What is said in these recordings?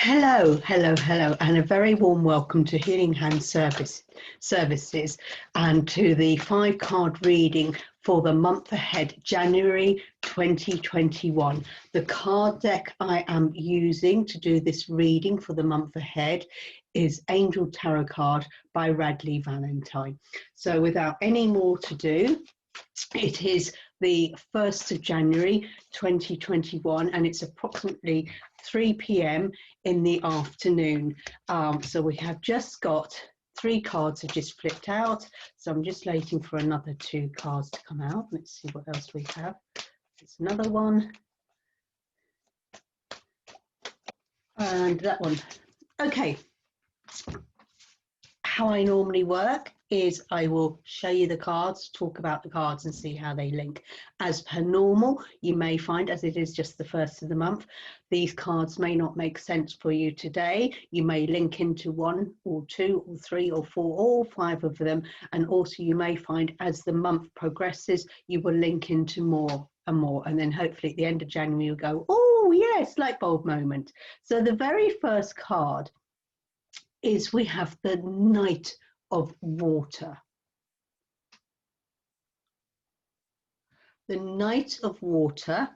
Hello, hello, hello, and a very warm welcome to Healing Hand Services and to the 5-card reading for the month ahead, January 2021. The card deck I am using to do this reading for the month ahead is Angel Tarot card by Radley Valentine. So without any more to do, it is the 1st of January 2021 and it's approximately 3 p.m. in the afternoon. So we have just got 3 cards have just flipped out. So I'm just waiting for another 2 cards to come out. Let's see what else we have. It's another one. And that one. Okay. How I normally work is I will show you the cards, talk about the cards and see how they link. As per normal, you may find, as it is just the 1st of the month, these cards may not make sense for you today. You may link into 1 or 2 or 3 or 4 or 5 of them. And also you may find as the month progresses, you will link into more and more. And then hopefully at the end of January, you'll go, oh yes, light bulb moment. So the very first card is we have the Knight of Water. The Knight of Water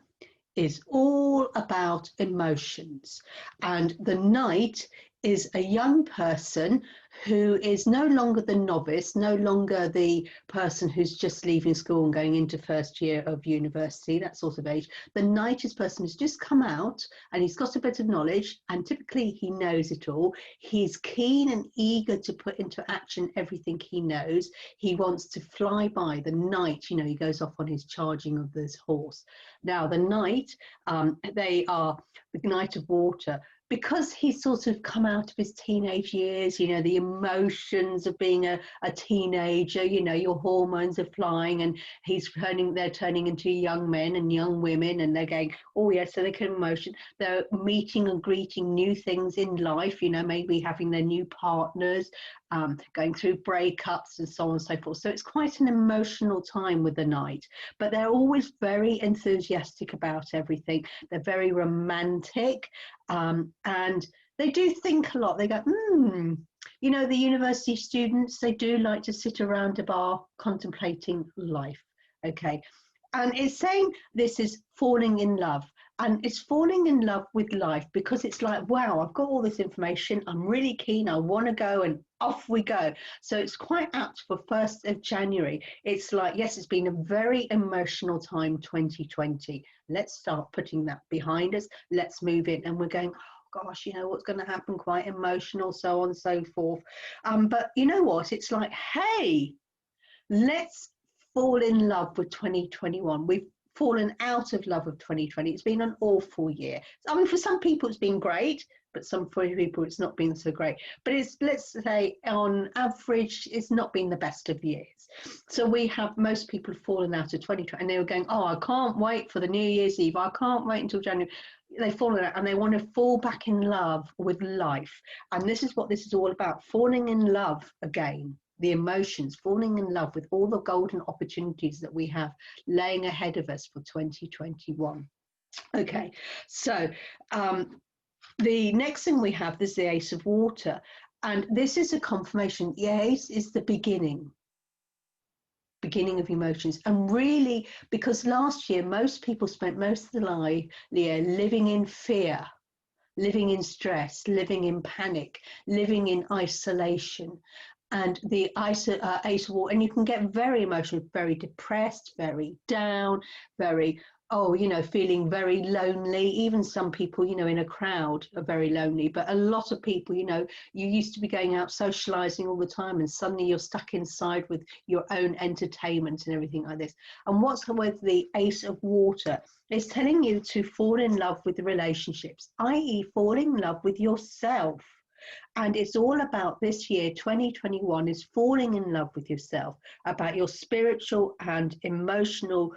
is all about emotions, and the Knight is a young person who is no longer the novice, no longer the person who's just leaving school and going into first year of university, that sort of age. The Knight is a person who's just come out and he's got a bit of knowledge and typically he knows it all. He's keen and eager to put into action everything he knows. He wants to fly by. The Knight, you know, he goes off on his charging of this horse. Now the Knight, they are the Knight of Water. Because he's sort of come out of his teenage years, you know, the emotions of being a teenager, you know, your hormones are flying and they're turning into young men and young women and they're going, oh yes, so they can emotion. They're meeting and greeting new things in life, you know, maybe having their new partners, going through breakups and so on and so forth. So it's quite an emotional time with the Knight, but they're always very enthusiastic about everything. They're very romantic. And they do think a lot. They go, you know, the university students, they do like to sit around a bar contemplating life. Okay. And it's saying this is falling in love. And it's falling in love with life because it's like, wow, I've got all this information. I'm really keen. I want to go and off we go. So it's quite apt for 1st of January. It's like, yes, it's been a very emotional time, 2020. Let's start putting that behind us. Let's move in. And we're going, oh gosh, you know, what's going to happen? Quite emotional, so on and so forth. But you know what? It's like, hey, let's fall in love with 2021. We've fallen out of love of 2020. It's been an awful year. I mean, for some people it's been great, but for people it's not been so great. But it's, let's say on average, it's not been the best of years. So we have most people fallen out of 2020 and they were going, oh, I can't wait for the New Year's Eve. I can't wait until January. They've fallen out and they want to fall back in love with life. And this is what this is all about, falling in love again. The emotions, falling in love with all the golden opportunities that we have laying ahead of us for 2021. Okay, so the next thing we have is the Ace of Water, and this is a confirmation. The Ace is the beginning of emotions, and really, because last year most people spent most of the year living in fear, living in stress, living in panic, living in isolation. And the Ace of Water, and you can get very emotional, very depressed, very down, very, oh, you know, feeling very lonely. Even some people, you know, in a crowd are very lonely. But a lot of people, you know, you used to be going out socializing all the time and suddenly you're stuck inside with your own entertainment and everything like this. And what's with the Ace of Water? It's telling you to fall in love with the relationships, i.e. fall in love with yourself. And it's all about this year, 2021, is falling in love with yourself, about your spiritual and emotional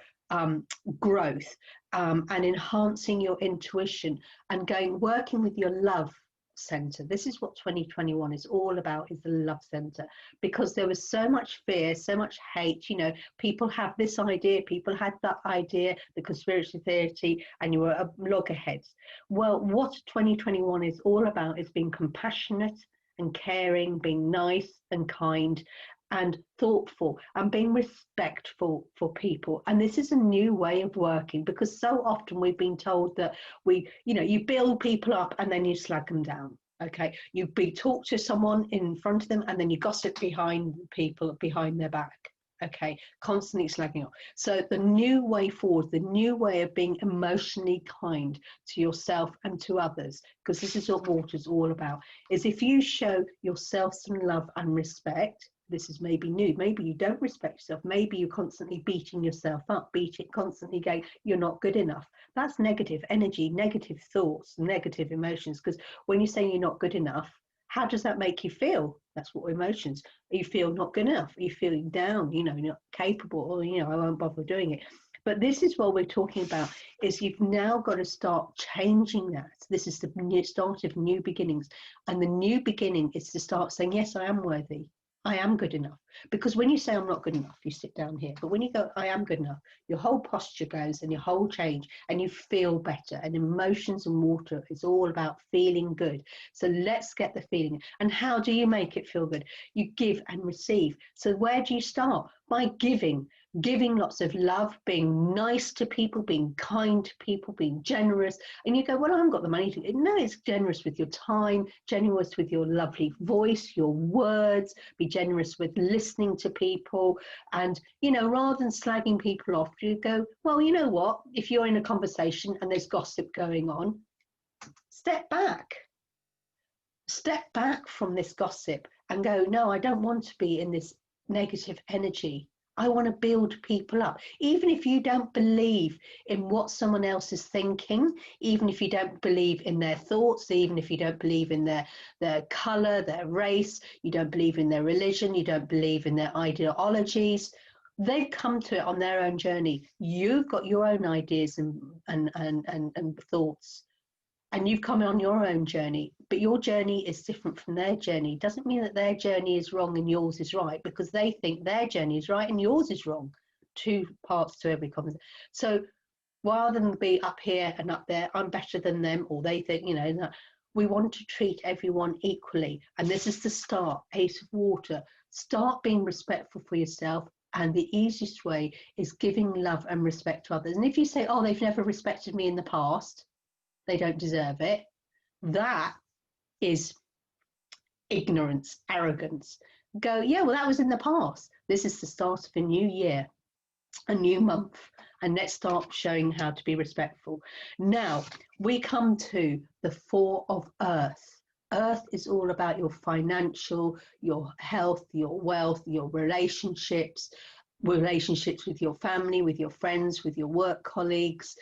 growth and enhancing your intuition and working with your love center. This is what 2021 is all about, is the love center, because there was so much fear, so much hate. You know, people have this idea, people had that idea, the conspiracy theory, and you were a loggerheads. Well, what 2021 is all about is being compassionate and caring, being nice and kind and thoughtful, and being respectful for people. And this is a new way of working, because so often we've been told that you build people up and then you slag them down. Okay, you talk to someone in front of them and then you gossip behind people, behind their back. Okay, constantly slagging off. So the new way forward, the new way of being emotionally kind to yourself and to others, because this is what water's all about, is if you show yourself some love and respect. This is maybe new. Maybe you don't respect yourself. Maybe you're constantly beating yourself up, constantly going, you're not good enough. That's negative energy, negative thoughts, negative emotions. Because when you say you're not good enough, how does that make you feel? That's what emotions. You feel not good enough. Are you feeling down? You're not capable, or I won't bother doing it. But this is what we're talking about, is you've now got to start changing that. This is the start of new beginnings. And the new beginning is to start saying, yes, I am worthy. I am good enough. Because when you say I'm not good enough, you sit down here. But when you go, I am good enough, your whole posture goes and your whole change, and you feel better. And emotions and water is all about feeling good. So let's get the feeling. And how do you make it feel good? You give and receive. So where do you start? By giving lots of love, being nice to people, being kind to people, being generous. And you go, well, I haven't got the money to. No, it's generous with your time, generous with your lovely voice, your words, be generous with listening to people. And, rather than slagging people off, you go, well, you know what? If you're in a conversation and there's gossip going on, step back from this gossip and go, no, I don't want to be in this negative energy. I want to build people up. Even if you don't believe in what someone else is thinking, even if you don't believe in their thoughts, even if you don't believe in their color, their race, you don't believe in their religion, you don't believe in their ideologies, they've come to it on their own journey. You've got your own ideas and thoughts. And you've come on your own journey, but your journey is different from their journey. Doesn't mean that their journey is wrong and yours is right, because they think their journey is right and yours is wrong. Two parts to every conversation. So rather than be up here and up there, I'm better than them, or they think, we want to treat everyone equally. And this is the start, Ace of Water. Start being respectful for yourself. And the easiest way is giving love and respect to others. And if you say, oh, they've never respected me in the past, they don't deserve it, that is ignorance, arrogance. Go, yeah, well, that was in the past. This is the start of a new year, a new month, and let's start showing how to be respectful. Now, we come to the Four of Earth. Earth is all about your financial, your health, your wealth, your relationships with your family, with your friends, with your work colleagues,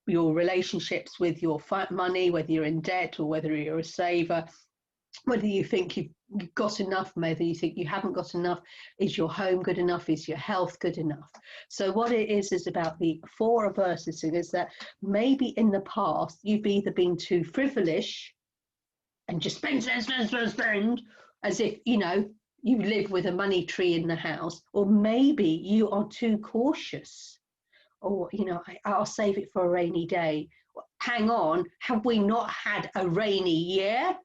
your relationships with your money, whether you're in debt or whether you're a saver, whether you think you've got enough, whether you think you haven't got enough. Is your home good enough? Is your health good enough? So what it is about the Four of Earth is that maybe in the past you've either been too frivolous and just spend, as if, you live with a money tree in the house, or maybe you are too cautious. Or, I'll save it for a rainy day. Hang on, have we not had a rainy year?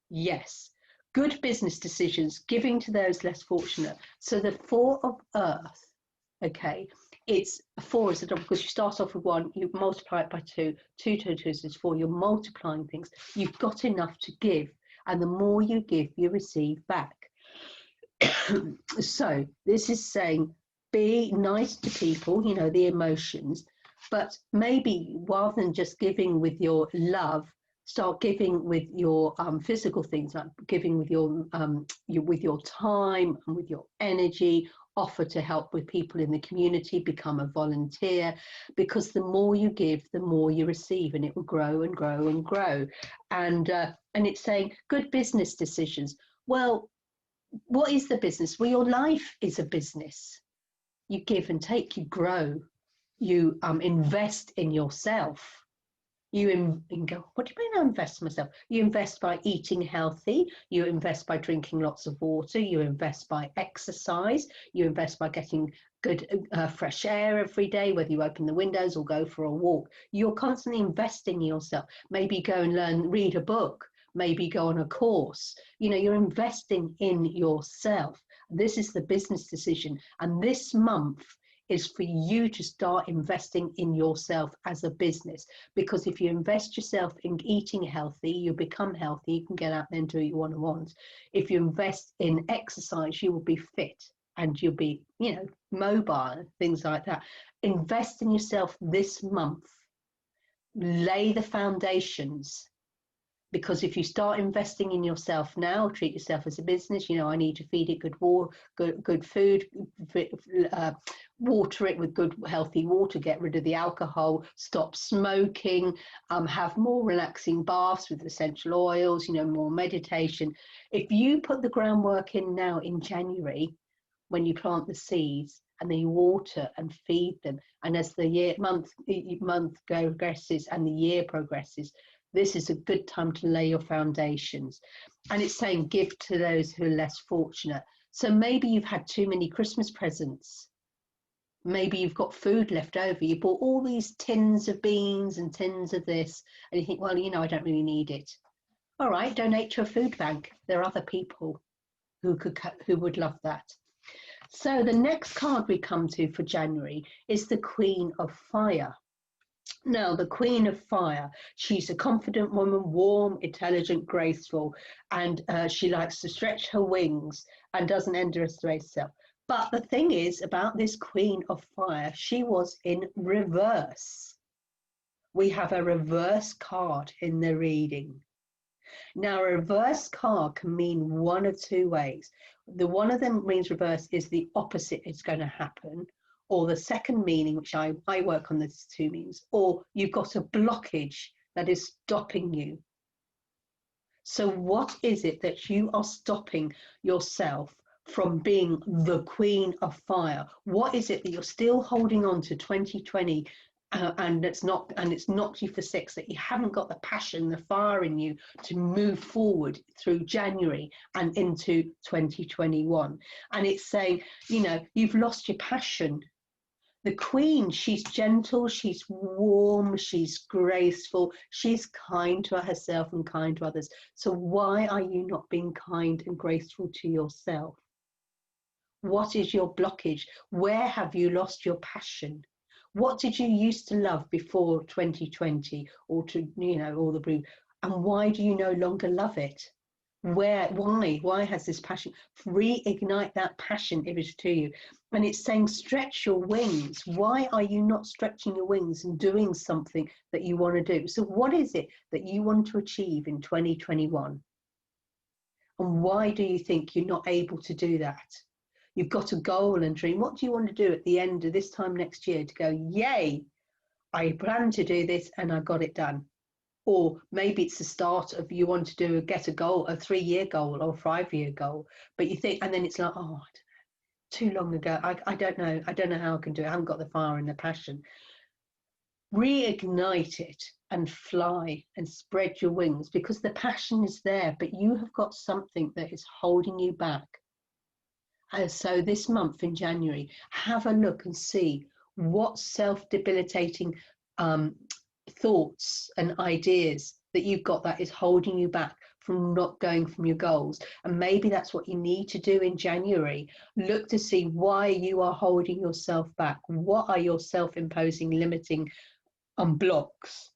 Yes. Good business decisions, giving to those less fortunate. So the Four of Earth, okay, it's four is the number, because you start off with one, you multiply it by two, two is four, you're multiplying things. You've got enough to give, and the more you give, you receive back. So this is saying, be nice to people, the emotions, but maybe rather than just giving with your love, start giving with your physical things, like giving with your time and with your energy. Offer to help with people in the community, become a volunteer, because the more you give, the more you receive, and it will grow and grow and grow. And it's saying good business decisions. Well, what is the business? Well, your life is a business. You give and take, you grow, you invest in yourself. You go, what do you mean I invest myself? You invest by eating healthy, you invest by drinking lots of water, you invest by exercise, you invest by getting good fresh air every day, whether you open the windows or go for a walk. You're constantly investing in yourself. Maybe go and read a book, maybe go on a course. You know, you're investing in yourself. This is the business decision. And this month is for you to start investing in yourself as a business. Because if you invest yourself in eating healthy, you become healthy, you can get out there and do what you want. If you invest in exercise, you will be fit and you'll be, you know, mobile, things like that. Invest in yourself this month. Lay the foundations. Because if you start investing in yourself now, treat yourself as a business, you know, I need to feed it good food, water it with good healthy water, get rid of the alcohol, stop smoking, have more relaxing baths with essential oils, you know, more meditation. If you put the groundwork in now in January, when you plant the seeds, and then you water and feed them, and as the month progresses and the year progresses, this is a good time to lay your foundations. And it's saying give to those who are less fortunate. So maybe you've had too many Christmas presents. Maybe you've got food left over. You bought all these tins of beans and tins of this, and you think, well, you know, I don't really need it. All right, donate to a food bank. There are other people who would love that. So the next card we come to for January is the Queen of Fire. Now, the Queen of Fire, she's a confident woman, warm, intelligent, graceful, and she likes to stretch her wings and doesn't underestimate herself. But the thing is about this Queen of Fire, she was in reverse. We have a reverse card in the reading. Now, a reverse card can mean one of two ways. The one of them means reverse is the opposite is going to happen. Or the second meaning, which I work on these two meanings, or you've got a blockage that is stopping you. So what is it that you are stopping yourself from being the Queen of Fire? What is it that you're still holding on to 2020 and it's knocked you for six, that you haven't got the passion, the fire in you to move forward through January and into 2021? And it's saying, you know, you've lost your passion. The Queen, she's gentle, she's warm, she's graceful, she's kind to herself and kind to others. So why are you not being kind and graceful to yourself? What is your blockage? Where have you lost your passion? What did you used to love before 2020 or to, you know, all the blue? And why do you no longer love it? Why has this passion? Reignite that passion if it's to you. And it's saying stretch your wings. Why are you not stretching your wings and doing something that you want to do? So what is it that you want to achieve in 2021? And why do you think you're not able to do that? You've got a goal and dream. What do you want to do at the end of this time next year to go, yay, I plan to do this and I got it done? Or maybe it's the start of you want to get a goal, a 3-year goal or a 5-year goal, but you think, and then it's like, oh, I don't know, too long ago. I don't know how I can do it. I haven't got the fire and the passion. Reignite it and fly and spread your wings, because the passion is there, but you have got something that is holding you back. And so this month in January, have a look and see what self-debilitating thoughts and ideas that you've got that is holding you back from not going from your goals. And maybe that's what you need to do in January. Look to see why you are holding yourself back. What are your self-imposing limiting blocks?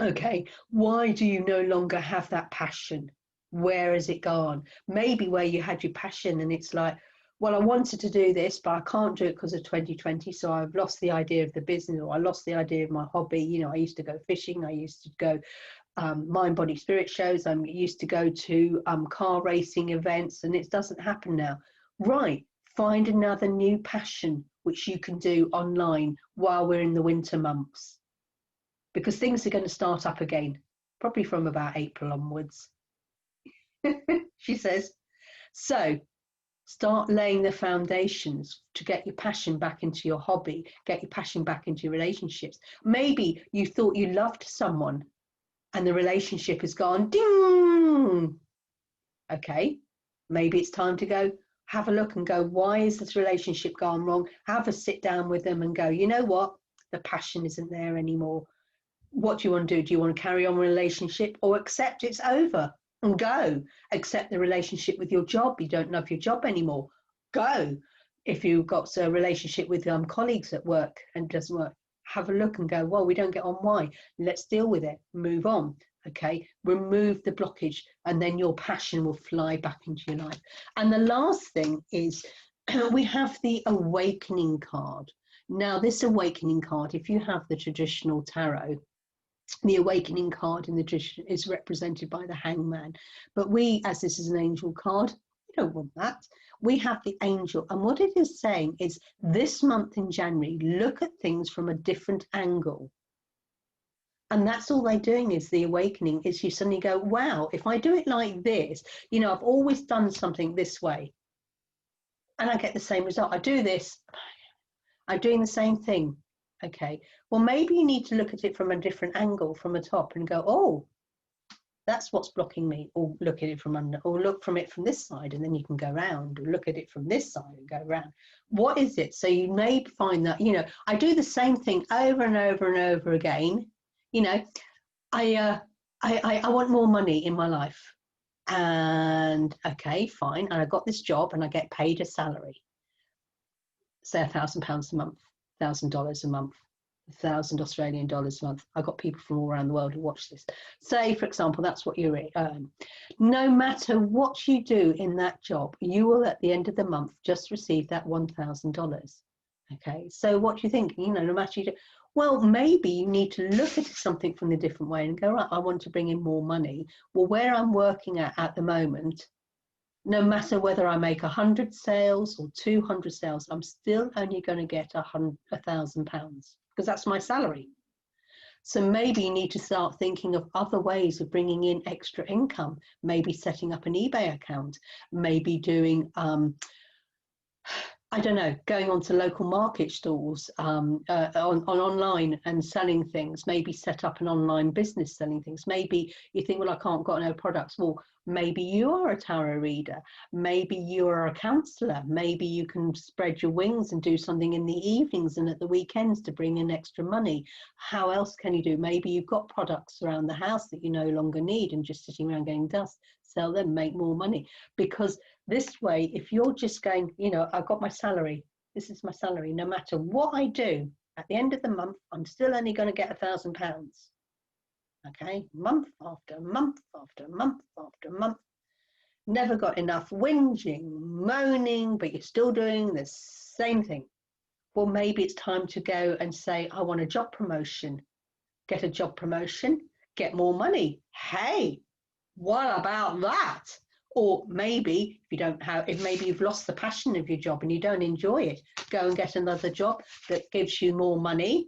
Okay, why do you no longer have that passion? Where has it gone? Maybe where you had your passion and it's like, well, I wanted to do this, but I can't do it because of 2020. So I've lost the idea of the business, or I lost the idea of my hobby. You know, I used to go fishing. I used to go mind, body, spirit shows. I used to go to car racing events, and it doesn't happen now. Right. Find another new passion, which you can do online while we're in the winter months, because things are going to start up again, probably from about April onwards. She says. So Start laying the foundations to get your passion back into your hobby, get your passion back into your relationships. Maybe you thought you loved someone and the relationship has gone ding. Okay, maybe it's time to go have a look and go, why is this relationship gone wrong? Have a sit down with them and go, you know what? The passion isn't there anymore. What do you want to do? Do you want to carry on a relationship or accept it's over and go? Accept the relationship with your job. You don't love your job anymore. Go. If you've got a relationship with colleagues at work and it doesn't work, have a look and go, well, we don't get on. Why? Let's deal with it. Move on. Okay, remove the blockage, and then your passion will fly back into your life. And the last thing is we have the awakening card. Now, this awakening card, if you have the traditional tarot, the awakening card in the tradition is represented by the hangman. But we, as this is an angel card, we don't want that. We have the angel. And what it is saying is this month in January, look at things from a different angle. And that's all they're doing is the awakening, is you suddenly go, wow, if I do it like this, you know, I've always done something this way and I get the same result. I do this, I'm doing the same thing. Okay, well, maybe you need to look at it from a different angle from the top and go, oh, that's what's blocking me. Or look at it from under, or look from it from this side, and then you can go around, or look at it from this side and go around. What is it? So you may find that, you know, I do the same thing over and over and over again. You know, I want more money in my life. And okay, fine. And I got this job and I get paid a salary. Say £1,000 a month, $1,000 a month, 1,000 Australian dollars a month. I've got people from all around the world who watch this. Say, for example, that's what you earn. No matter what you do in that job, you will at the end of the month just receive that $1,000. Okay, so what do you think? You know, no matter you do, well, maybe you need to look at something from a different way and go, right, I want to bring in more money. Well, where I'm working at the moment, no matter whether I make 100 sales or 200 sales, I'm still only going to get £1,000 because that's my salary. So maybe you need to start thinking of other ways of bringing in extra income, maybe setting up an eBay account, maybe doing, I don't know, going on to local market stalls on online and selling things, maybe set up an online business selling things. Maybe you think, well, I can't got no products. Well, maybe you are a tarot reader. Maybe you are a counsellor. Maybe you can spread your wings and do something in the evenings and at the weekends to bring in extra money. How else can you do? Maybe you've got products around the house that you no longer need and just sitting around getting dust. Sell them, make more money. Because this way, if you're just going, you know, I've got my salary, this is my salary, no matter what I do, at the end of the month, I'm still only going to get £1,000. Okay, month after month after month after month. Never got enough, whinging, moaning, but you're still doing the same thing. Well, maybe it's time to go and say, I want a job promotion. Get a job promotion, get more money. Hey, what about that? Or maybe if you don't have, if maybe you've lost the passion of your job and you don't enjoy it, go and get another job that gives you more money.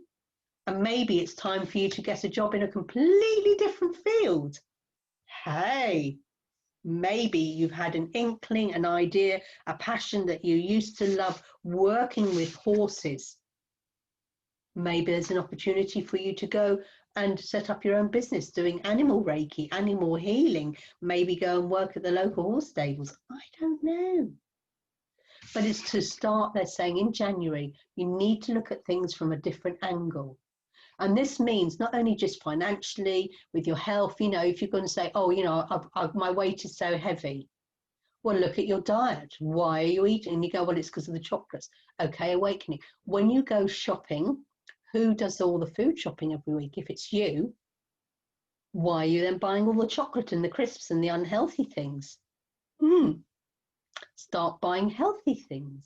And maybe it's time for you to get a job in a completely different field. Hey, maybe you've had an inkling, an idea, a passion that you used to love working with horses. Maybe there's an opportunity for you to go and set up your own business doing animal reiki, animal healing, maybe go and work at the local horse stables. I don't know. But it's to start, they're saying in January, you need to look at things from a different angle. And this means not only just financially, with your health, you know, if you're going to say, oh, you know, my weight is so heavy. Well, look at your diet. Why are you eating? And you go, well, it's because of the chocolates. Okay, awakening. When you go shopping, who does all the food shopping every week? If it's you, why are you then buying all the chocolate and the crisps and the unhealthy things? Start buying healthy things.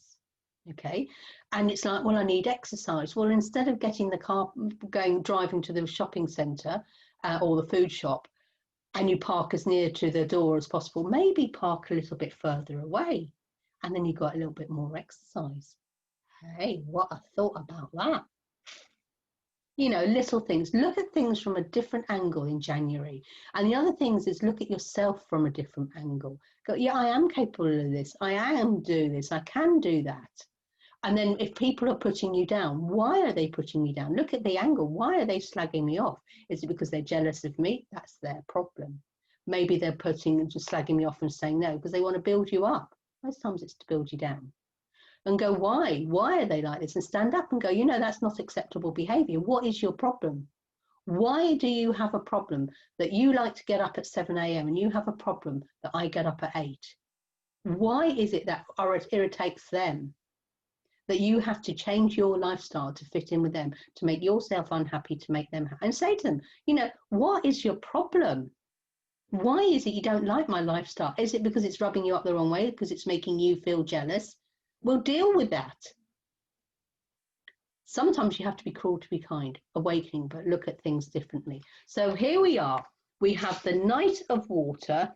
Okay, and it's like, well, I need exercise. Well, instead of getting the car, driving to the shopping centre or the food shop, and you park as near to the door as possible, maybe park a little bit further away, and then you got a little bit more exercise. Hey, what a thought about that. You know, little things. Look at things from a different angle in January. And the other things is look at yourself from a different angle. Go, yeah, I am capable of this. I am doing this. I can do that. And then if people are putting you down, why are they putting me down? Look at the angle. Why are they slagging me off? Is it because they're jealous of me? That's their problem. Maybe they're just slagging me off and saying no because they want to build you up. Most times it's to build you down. And go, why? Why are they like this? And stand up and go, you know, that's not acceptable behavior. What is your problem? Why do you have a problem that you like to get up at 7 a.m. and you have a problem that I get up at 8? Why is it that irritates them? That you have to change your lifestyle to fit in with them, to make yourself unhappy, to make them happy. And say to them, you know, what is your problem? Why is it you don't like my lifestyle? Is it because it's rubbing you up the wrong way, because it's making you feel jealous? We'll deal with that. Sometimes you have to be cruel to be kind, awakening, but look at things differently. So here we are. We have the Knight of Water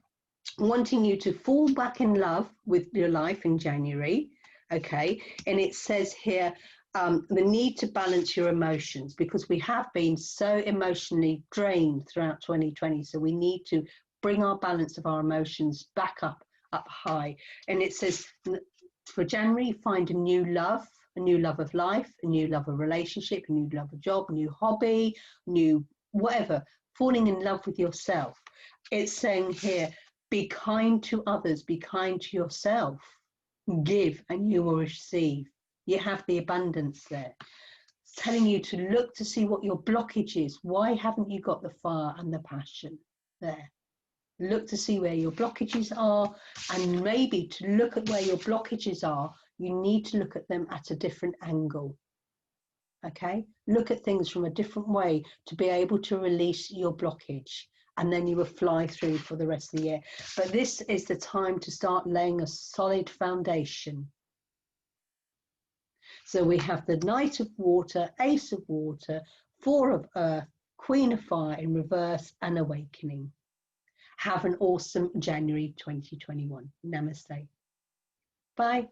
wanting you to fall back in love with your life in January. Okay, and it says here the need to balance your emotions, because we have been so emotionally drained throughout 2020. So we need to bring our balance of our emotions back up high. And it says for January, find a new love of life, a new love of relationship, a new love of job, new hobby, new whatever, falling in love with yourself. It's saying here, be kind to others, be kind to yourself. Give and you will receive. You have the abundance there. It's telling you to look to see what your blockage is. Why haven't you got the fire and the passion there? Look to see where your blockages are, and maybe to look at where your blockages are, you need to look at them at a different angle. Okay? Look at things from a different way to be able to release your blockage. And then you will fly through for the rest of the year. But this is the time to start laying a solid foundation. So we have the Knight of Water, Ace of Water, Four of Earth, Queen of Fire in reverse, and Awakening. Have an awesome January 2021. Namaste. Bye.